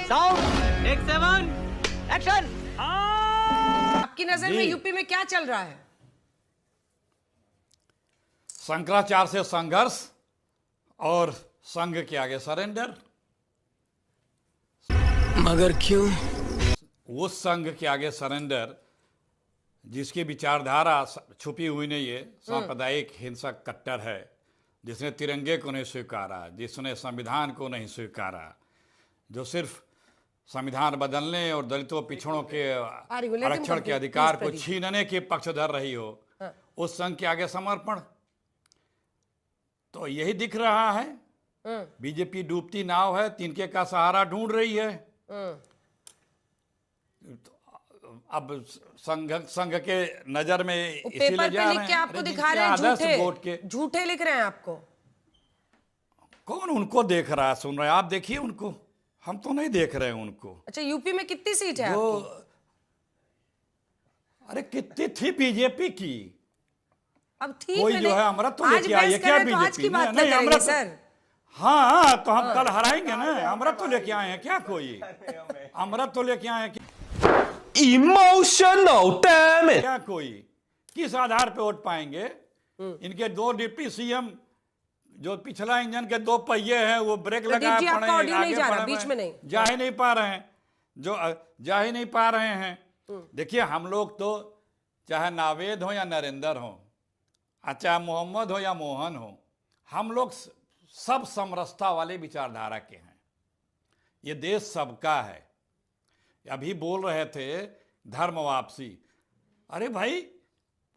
Sound take 7 action. आपकी नजर में यूपी में क्या चल रहा है? शंकराचार्य से संघर्ष और संघ के आगे सरेंडर। मगर क्यों? उस संघ के आगे सरेंडर जिसकी विचारधारा छुपी हुई नहीं है, सांप्रदायिक हिंसक कट्टर है, जिसने तिरंगे को नहीं स्वीकारा, जिसने संविधान को नहीं स्वीकारा, जो सिर्फ संविधान बदलने और दलितों पिछड़ों के आरक्षण के अधिकार को छीनने के पक्षधर रही हो, उस संघ के आगे समर्पण। तो यही दिख रहा है। बीजेपी डूबती नाव है, तिनके का सहारा ढूंढ रही है। अब संघ के नजर में इसीलिए जा रहे हैं। आपको दिखा रहे हैं झूठे लिख रहे हैं आपको। कौन उनको देख रहा है, सुन रहे हैं? आप देखिए उनको, हम तो नहीं देख रहे हैं उनको। अच्छा, यूपी में कितनी सीट है आपकी? अरे कितनी थी बीजेपी की? अब ठीक कोई है, जो है अमृत तो लेके आई है क्या बीजेपी? नहीं अमृत सर। हाँ तो हम कल हराएंगे ना। अमृत तो लेके आए हैं क्या? कोई अमृत तो लेके आए हैं इमोशनल डैमेज क्या? कोई किस आधार पे वोट पाएंगे? इनके दो डिप्टी सीएम जो पिछला इंजन के दो पहिए हैं वो ब्रेक लगाए पड़े हैं, बीच में नहीं जा ही नहीं पा रहे हैं, जो जा ही नहीं पा रहे हैं। देखिए हम लोग तो चाहे नावेद हो या नरेंद्र हो, चाहे मोहम्मद हो या मोहन हो, हम लोग सब समरसता वाले विचारधारा के हैं। ये देश सबका है। अभी बोल रहे थे धर्म वापसी। अरे भाई,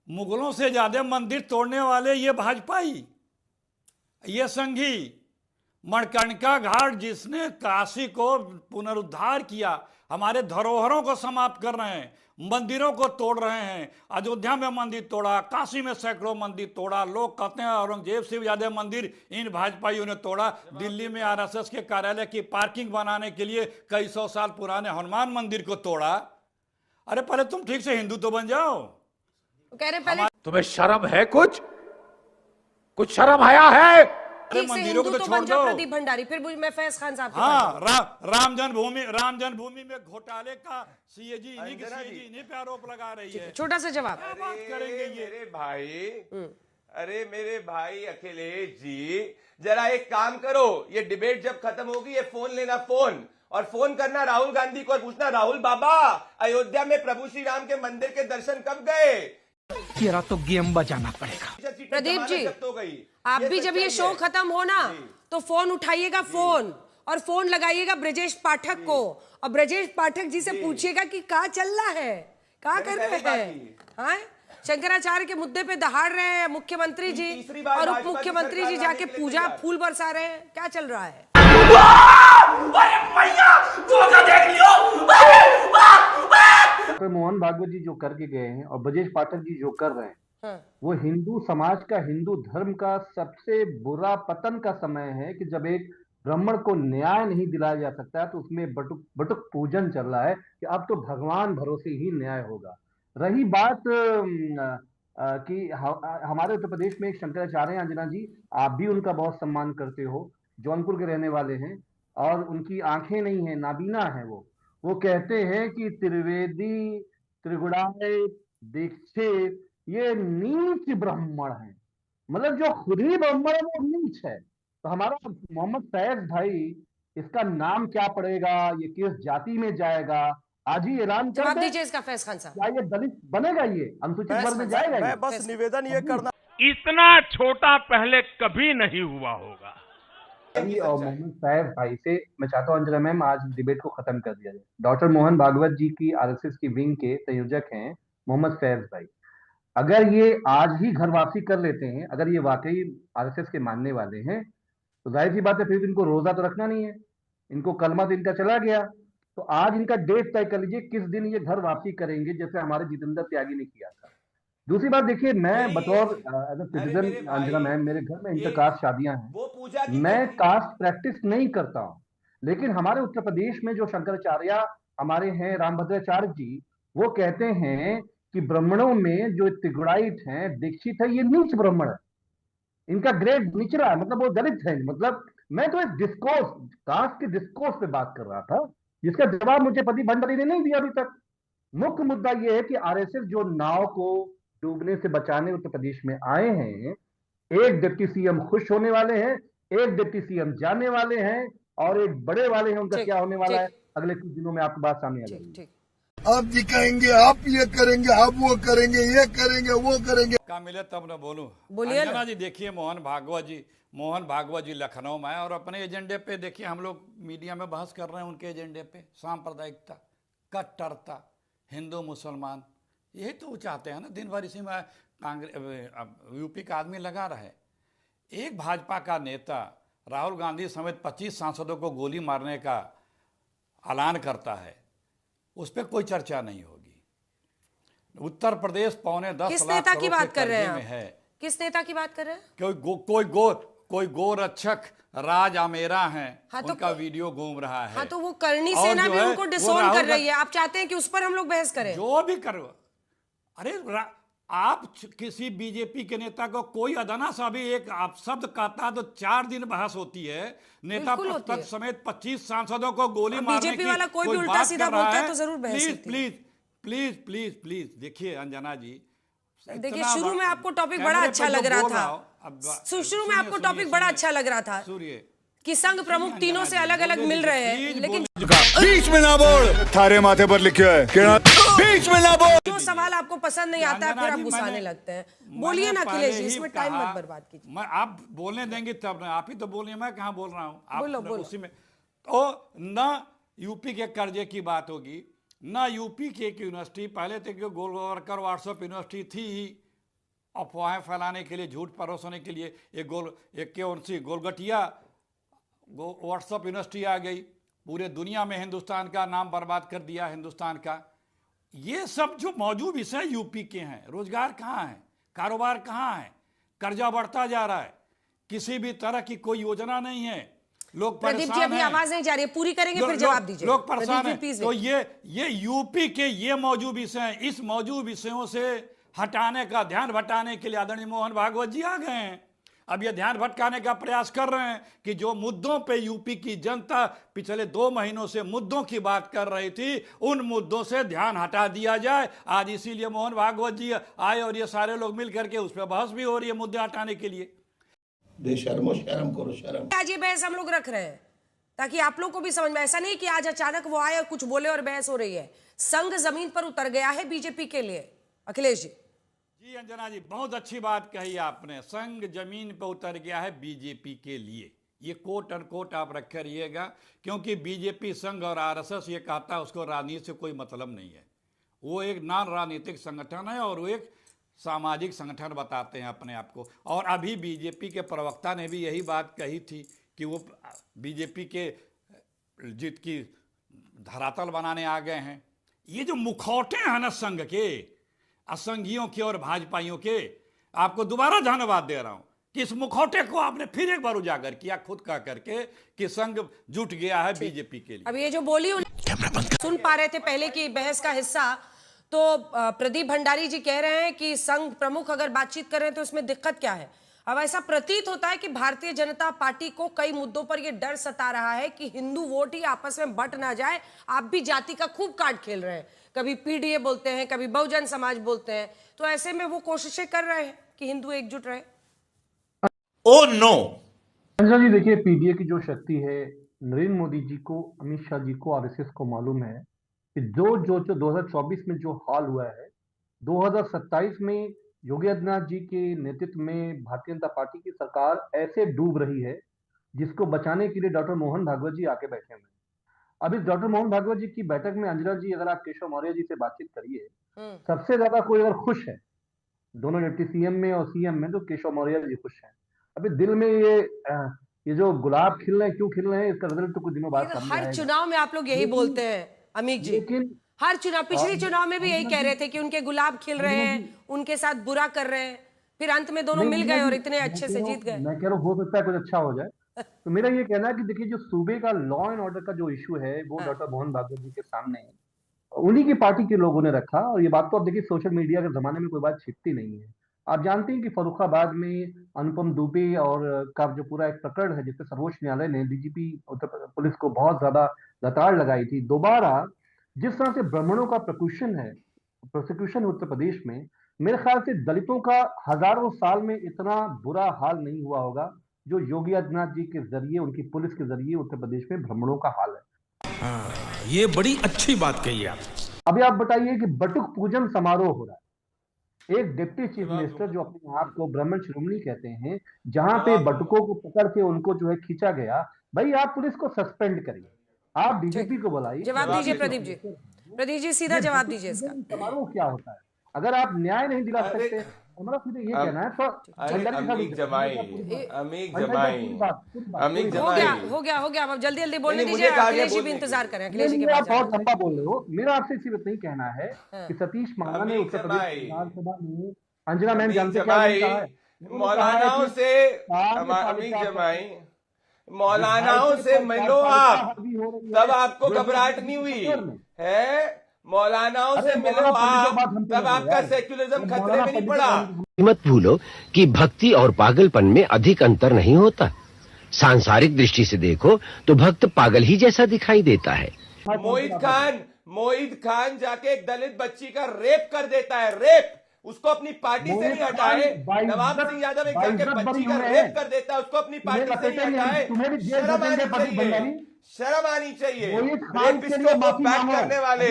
मुगलों से ज्यादा मंदिर तोड़ने वाले ये भाजपाई, ये संघी। मणिकर्णिका घाट जिसने काशी को पुनरुद्धार किया, हमारे धरोहरों को समाप्त कर रहे हैं, मंदिरों को तोड़ रहे हैं। अयोध्या में मंदिर तोड़ा, काशी में सैकड़ों मंदिर तोड़ा। लोग कहते हैं औरंगजेब से ज्यादा मंदिर इन भाजपाइयों ने तोड़ा। दिल्ली में आरएसएस के कार्यालय की पार्किंग बनाने के लिए कई सौ साल पुराने हनुमान मंदिर को तोड़ा। अरे पहले तुम ठीक से हिंदू तो बन जाओ। कह रहे पहले तुम्हें शर्म है? कुछ शर्म आया है? मंदिरों को तो छोड़ दो। प्रदीप भंडारी, फिर मैं फैज खान साहब। हाँ, राम जन्मभूमि में घोटाले का सीएजी इन्हीं पे आरोप लगा रही है। छोटा सा जवाब करेंगे ये मेरे भाई। अरे मेरे भाई अखिलेश जी, जरा एक काम करो, ये डिबेट जब खत्म होगी ये फोन लेना, फोन करना राहुल गांधी को और पूछना, राहुल बाबा अयोध्या में प्रभु श्री राम के मंदिर के दर्शन कब गए? तेरा तो गेम बजाना पड़ेगा। प्रदीप जी, आप भी जब ये शो खत्म हो ना तो फोन उठाइएगा, और फोन लगाइएगा ब्रजेश पाठक को, और ब्रजेश पाठक जी से पूछिएगा कि क्या चल रहा है, क्या कर रहे हैं। हाँ, शंकराचार्य के मुद्दे पे दहाड़ रहे हैं मुख्यमंत्री जी और उप मुख्यमंत्री जी, जाके पूजा फूल बरसा रहे हैं। क्या चल रहा है? मोहन भागवत जी जो करके गए हैं और ब्रजेश पाठक जी जो कर रहे हैं, वो हिंदू समाज का, हिंदू धर्म का सबसे बुरा पतन का समय है कि जब एक ब्राह्मण को न्याय नहीं दिलाया जा सकता, तो उसमें बटुक पूजन चल रहा है कि अब तो भगवान भरोसे ही न्याय होगा। रही बात कि हमारे उत्तर प्रदेश में एक शंकराचार्य अंजना जी, आप भी उनका बहुत सम्मान करते हो, जौनपुर के रहने वाले हैं और उनकी आंखें नहीं है, नाबीना है। वो कहते हैं कि त्रिवेदी, त्रिगुणातीत, दीक्षित ये नीच ब्राह्मण है, मतलब जो खुद ही ब्राह्मण है वो नीच है। तो हमारा मोहम्मद फैज भाई, इसका नाम क्या पड़ेगा, ये किस जाति में जाएगा? आज ही ऐलान कर जवाब दीजिए इसका फैज खान साहब। क्या ये दलित बनेगा? ये अनुसूचित वर्ग में जाएगा? मैं बस निवेदन ये करना, इतना छोटा पहले कभी नहीं हुआ होगा। और मोहम्मद फैज भाई से मैं चाहता हूँ अंजना मैम, आज डिबेट को खत्म कर दिया जाए। डॉक्टर मोहन भागवत जी की आरएसएस की विंग के संयोजक हैं मोहम्मद फैज भाई। अगर ये आज ही घर वापसी कर लेते हैं, अगर ये वाकई आरएसएस के मानने वाले हैं, तो जाहिर सी बात है फिर इनको रोजा तो रखना नहीं है, इनको कलमा तो इनका चला गया। तो आज इनका डेट तय कर लीजिए किस दिन ये घर वापसी करेंगे, जैसे हमारे जितेंद्र त्यागी ने किया था। दूसरी बात देखिए, मैं बतौर सिटीजन अंजना मैम, मेरे घर में इंटरकास्ट शादियां हैं, मैं कास्ट प्रैक्टिस नहीं करता हूं, लेकिन हमारे उत्तर प्रदेश में जो शंकराचार्य हमारे हैं रामभद्राचार्य जी, वो कहते हैं कि ब्राह्मणों में जो त्रिगुणातीत हैं, दीक्षित है, ये नीच ब्राह्मण है, इनका ग्रेड निचला है, मतलब वो दलित है। मतलब मैं तो एक डिस्कोर्स, कास्ट के डिस्कोर्स पे बात कर रहा था। जिसका जवाब मुझे प्रदीप भंडारी ने नहीं दिया अभी तक। मुख्य मुद्दा यह है कि आरएसएस जो नाव को डूबने से बचाने उत्तर प्रदेश में आए हैं, एक डिप्टी सीएम खुश होने वाले हैं, एक डिप्टी सीएम जाने वाले हैं, और एक बड़े वाले हैं, उनका क्या होने वाला है अगले कुछ दिनों में आपको बात सामने आ जाएगी। आप दिखाएंगे, आप ये करेंगे, आप वो करेंगे, ये करेंगे, वो करेंगे। का मिले तब न बोलूं। बोलिए अंजना जी, देखिए मोहन भागवत जी लखनऊ में आए और अपने एजेंडे पे, देखिए हम लोग मीडिया में बहस कर रहे हैं उनके एजेंडे पे, सांप्रदायिकता, कट्टरता, हिंदू मुसलमान, यही तो वो चाहते हैं ना। दिन भर इसी में कांग्रेस यूपी का आदमी लगा रहा है। एक भाजपा का नेता राहुल गांधी समेत 25 सांसदों को गोली मारने का ऐलान करता है, उस पर कोई चर्चा नहीं होगी। उत्तर प्रदेश 9.25 किस लाख नेता की करोड़ बात के कर रहे कर्जे हैं में आप? है। किस नेता की बात कर रहे हैं? कोई गोरक्षक राज आमेरा है, हाँ, तो उनका वीडियो घूम रहा है। हाँ, तो वो करनी और सेना जो भी है, उनको वो डिसोन राहुल कर रही है। आप चाहते हैं कि उस पर हम लोग बहस करें? जो भी करो। अरे आप किसी बीजेपी के नेता को कोई अदना सा भी एक आप शब्द कहता है तो 4 दिन बहस होती है। नेता बिल्कुल होती है। समेत 25 सांसदों को गोली मारने की बीजेपी वाला कोई भी उल्टा बात सीधा कर रहा बोलता है तो जरूर बहस प्लीज होती है। प्लीज प्लीज प्लीज प्लीज देखिए अंजना जी, देखिए इतना शुरू में आपको टॉपिक कैमरे बड़ा पे अच्छा जो लग रहा बोल था। हूं, अब शुरू में आपको टॉपिक बड़ा अच्छा लग रहा था कि संघ प्रमुख तीनों से अलग अलग मिल रहे हैं, लेकिन बीच में ना बोल, थारे माथे पर लिखे है बीच में ना बोल। जो सवाल आपको पसंद नहीं आता है फिर आप गुस्साने लगते हैं। बोलिए ना अखिलेश जी, इसमें टाइम मत बर्बाद कीजिए। मैं आप बोलने देंगे तब ना, आप ही तो बोलिए, मैं कहाँ बोल रहा हूँ। आप बोलो। उसी में तो ना यूपी के कर्जे की बात होगी, ना यूपी की एक यूनिवर्सिटी, पहले तो कि गोलवर्कर व्हाट्सएप यूनिवर्सिटी थी ही, अफवाहें फैलाने के लिए, झूठ परोसने के लिए एक कौन सी गोलगटिया व्हाट्सएप यूनिवर्सिटी आ गई, पूरे दुनिया में हिंदुस्तान का नाम बर्बाद कर दिया हिंदुस्तान का। ये सब जो मौजूद विषय यूपी के हैं, रोजगार कहाँ है, कारोबार कहाँ है, कर्जा बढ़ता जा रहा है, किसी भी तरह की कोई योजना नहीं है, लोग प्रदीप जी परेशान अभी हैं। आवाज नहीं जा रही है, पूरी करेंगे फिर जवाब दीजिए। लोग परेशान हैं। प्लीज तो ये यूपी के ये मौजूद विषय हैं, इस मौजूद विषयों से हटाने का, ध्यान भटकाने के लिए आदरणीय मोहन भागवत जी आ गए हैं। अब ये ध्यान भटकाने का प्रयास कर रहे हैं कि जो मुद्दों पे यूपी की जनता पिछले 2 महीनों से मुद्दों की बात कर रही थी, उन मुद्दों से ध्यान हटा दिया जाए। आज इसीलिए मोहन भागवत जी आए और ये सारे लोग मिल करके उस पर बहस भी हो रही है मुद्दे हटाने के लिए। शर्म करो शर्म। आज ये बहस हम लोग रख रहे हैं ताकि आप लोग को भी समझ में, ऐसा नहीं कि आज अचानक वो आए और कुछ बोले और बहस हो रही है। संघ जमीन पर उतर गया है बीजेपी के लिए। अखिलेश जी अंजना जी, बहुत अच्छी बात कही आपने। संघ जमीन पर उतर गया है बीजेपी के लिए, ये कोट अनकोट आप रखे रहिएगा, क्योंकि बीजेपी, संघ और आरएसएस ये कहता है उसको राजनीति से कोई मतलब नहीं है। वो एक नॉन राजनीतिक संगठन है और वो एक सामाजिक संगठन बताते हैं अपने आप को। और अभी बीजेपी के प्रवक्ता ने भी यही बात कही थी कि वो बीजेपी के जीत की धरातल बनाने आ गए हैं। ये जो मुखौटे हैं ना संघ के, असंघियों के और भाजपाइयों के, आपको दोबारा धन्यवाद दे रहा हूं कि इस मुखौटे को आपने फिर एक बार उजागर किया खुद का करके कि संघ जुट गया है बीजेपी के लिए। अब ये जो बोली सुन पा रहे थे पहले की बहस का हिस्सा, तो प्रदीप भंडारी जी कह रहे हैं कि संघ प्रमुख अगर बातचीत कर रहे हैं तो इसमें दिक्कत क्या है। अब ऐसा प्रतीत होता है कि भारतीय जनता पार्टी को कई मुद्दों पर यह डर सता रहा है कि हिंदू वोट ही आपस में बंट ना जाए। आप भी जाति का खूब कार्ड खेल रहे हैं, कभी पीडीए बोलते हैं, कभी बहुजन समाज बोलते हैं, तो ऐसे में वो कोशिशें कर रहे हैं कि हिंदू एकजुट रहे। ओ नो अंजना जी, देखिए पीडीए की जो शक्ति है, नरेंद्र मोदी जी को, अमित शाह जी को, आरएसएस को मालूम है कि जो 2024 में जो हाल हुआ है, 2027 में योगी आदित्यनाथ जी के नेतृत्व में भारतीय जनता पार्टी की सरकार ऐसे डूब रही है जिसको बचाने के लिए डॉक्टर मोहन भागवत जी आके बैठे हुए हैं। अब इस डॉक्टर मोहन भागवत जी की बैठक में अंजना जी, अगर आप केशव मौर्य जी से बातचीत करिए, सबसे ज्यादा कोई अगर खुश है दोनों डिप्टी सीएम में और सीएम में, तो केशव मौर्य जी खुश हैं। अभी दिल में ये जो गुलाब खिल रहे हैं, क्यों खिल रहे हैं, इसका रिजल्ट तो कुछ दिनों बाद सामने आएगा। हर चुनाव में आप लोग यही बोलते हैं अमित जी, लेकिन हर चुनाव, पिछले चुनाव में भी यही कह रहे थे कि उनके गुलाब खिल रहे हैं, उनके साथ बुरा कर रहे हैं, फिर अंत में दोनों मिल गए और इतने अच्छे से जीत गए। मैं कह रहा हूँ हो सकता है कुछ अच्छा हो जाए। तो मेरा ये कहना है कि देखिए, जो सूबे का लॉ एंड ऑर्डर का जो इशू है वो डॉक्टर मोहन भागवत जी के सामने है, उन्हीं की पार्टी के लोगों ने रखा। और ये बात तो अब देखिए, सोशल मीडिया के जमाने में कोई बात छिपती नहीं है। आप जानते हैं कि फर्रुखाबाद में अनुपम दुबे और का जो पूरा एक प्रकरण है, जिससे सर्वोच्च न्यायालय ने डीजीपी उत्तर पुलिस को बहुत ज्यादा लताड़ लगाई थी। दोबारा जिस तरह से ब्राह्मणों का प्रोसिक्यूशन उत्तर प्रदेश में, मेरे ख्याल से दलितों का हजारों साल में इतना बुरा हाल नहीं हुआ होगा जो योगी आदित्यनाथ जी के जरिए, उनकी पुलिस के जरिए उत्तर प्रदेश में ब्राह्मणों का हाल है। ये बड़ी अच्छी बात कही आप। अभी आप बताइए कि बटुक पूजन समारोह हो रहा है, एक डिप्टी चीफ मिनिस्टर जो अपने आप को ब्राह्मण शिरोमणि कहते हैं, जहां पे बटुकों को पकड़ के उनको जो है खींचा गया। भाई आप पुलिस को सस्पेंड करिए, आप डीजीपी को बुलाइए। जवाब दीजिए प्रदीप जी। प्रदीप जी सीधा जवाब दीजिए इसका। समारोह क्या होता है? अगर आप न्याय नहीं दिला सकते, हमारा सीधे ये कहना है तो अमीक जमाई हो गया अब जल्दी बोलने दीजिए। अखिलेश जी भी इंतजार करें। अखिलेश जी के पास बहुत लंबा बोल रहे हो। मेरा आपसे सिर्फ इतना ही कहना है कि सतीश महाना ने उत्तर प्रदेश विधानसभा में, अंजना मैम जानते क्या कहा है? मौलानाओं से मौलानाओं से मिलो आप, तब आपको घबराहट नहीं हुई है। मौलानाओं से मिलो आप, तब आपका सेक्युलरिज्म खतरे में नहीं पड़ा। मत भूलो कि भक्ति और पागलपन में अधिक अंतर नहीं होता। सांसारिक दृष्टि से देखो तो भक्त पागल ही जैसा दिखाई देता है। मोहित खान जाके एक दलित बच्ची का रेप कर देता है, रेप। उसको अपनी पार्टी से नहीं हटाए। नवाब सिंह यादव एक जाके बच्ची का रेप कर देता है, उसको अपनी पार्टी से नहीं हटाए। शर्म आनी चाहिए। रेपिस्टों को बैक करने वाले,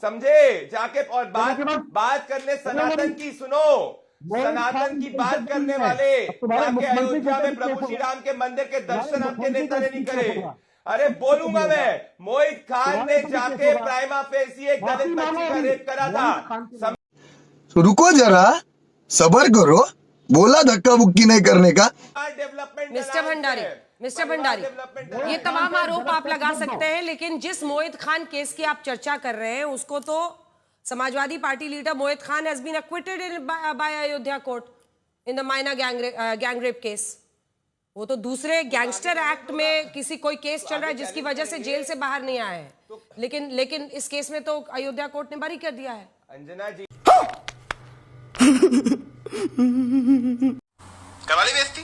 समझे? जाके और बात करने सनातन की, सुनो, सनातन की बात करने वाले जाके अयोध्या में प्रभु श्री राम के मंदिर के दर्शन आपके नेता ने नहीं करे। अरे बोलूंगा मैं, मोहित खान ने जाके प्राइमा फेसी एक दलित बच्ची का रेप करा था। रुको जरा, सबर करो, बोला धक्का बुक्की नहीं करने का। मिस्टर भंडारी, ये तमाम आरोप आप लगा सकते हैं, लेकिन जिस मोहित खान केस की आप चर्चा कर रहे हैं उसको तो Samajwadi party leader Mohit Khan has been acquitted by Ayodhya court in the Maina gang rape case. वो तो दूसरे गैंगस्टर एक्ट में कोई केस चल रहा है जिसकी वजह से जेल से बाहर नहीं आए हैं, लेकिन इस केस में तो अयोध्या कोर्ट ने बरी कर दिया है। अंजना जी कवाली बेचते